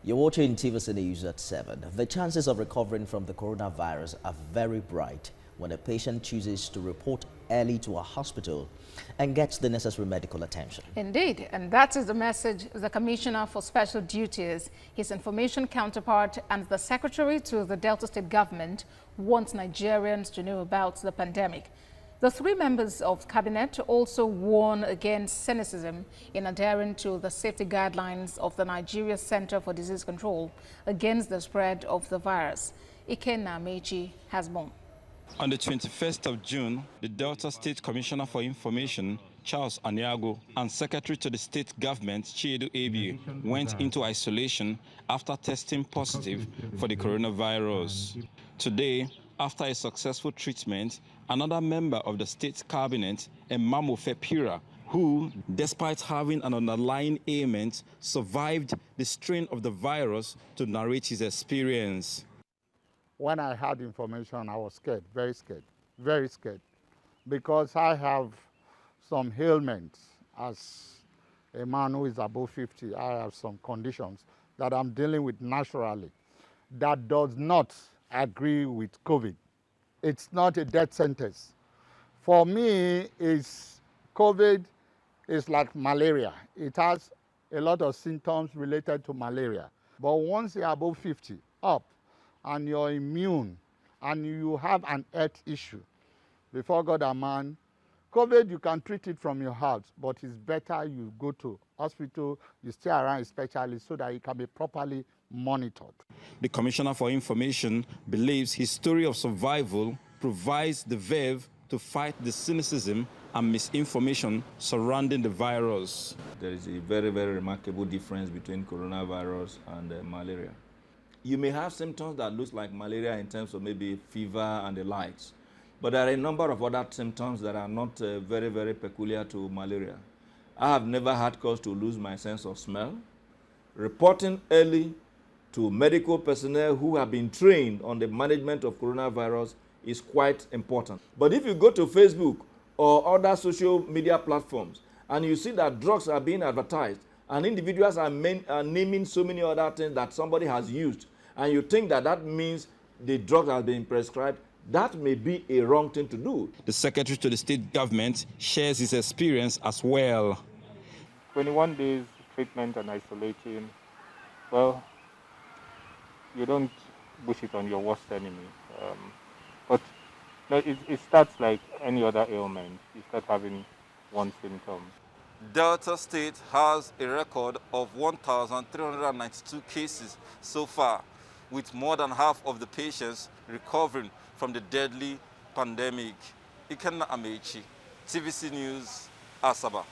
You're watching TVC News at 7. The chances of recovering from the coronavirus are very bright when a patient chooses to report early to a hospital and gets the necessary medical attention. Indeed, and that is the message the Commissioner for Special Duties, his information counterpart, and the Secretary to the Delta State Government want Nigerians to know about the pandemic. The three members of Cabinet also warn against cynicism in adhering to the safety guidelines of the Nigeria Center for Disease Control against the spread of the virus. Ikenna Amechi has more. On the 21st of June, the Delta State Commissioner for Information, Charles Aniago, and Secretary to the State Government, Chiedu Ebi, went into isolation after testing positive for the coronavirus. Today, after a successful treatment, another member of the State Cabinet, Emamo Fepira, who, despite having an underlying ailment, survived the strain of the virus, to narrate his experience. When I had information, I was scared, very scared, because I have some ailments. As a man who is above 50, I have some conditions that I'm dealing with naturally that does not agree with COVID. It's not a death sentence. For me, COVID is like malaria. It has a lot of symptoms related to malaria. But once you're above 50 up, and you're immune, and you have an health issue, before God and man, COVID, you can treat it from your house, but it's better you go to hospital, you stay around a specialist so that it can be properly monitored. The Commissioner for Information believes his story of survival provides the verve to fight the cynicism and misinformation surrounding the virus. There is a very, very remarkable difference between coronavirus and malaria. You may have symptoms that look like malaria in terms of maybe fever and the likes, but there are a number of other symptoms that are not very, very peculiar to malaria. I have never had cause to lose my sense of smell. Reporting early to medical personnel who have been trained on the management of coronavirus is quite important. But if you go to Facebook or other social media platforms and you see that drugs are being advertised and individuals are naming so many other things that somebody has used, and you think that that means the drug has been prescribed, that may be a wrong thing to do. The Secretary to the State Government shares his experience as well. 21 days treatment and isolation, well, you don't wish it on your worst enemy. But no, it starts like any other ailment. You start having one symptom. Delta State has a record of 1,392 cases so far, with more than half of the patients recovering from the deadly pandemic. Ikenna Amechi, TVC News, Asaba.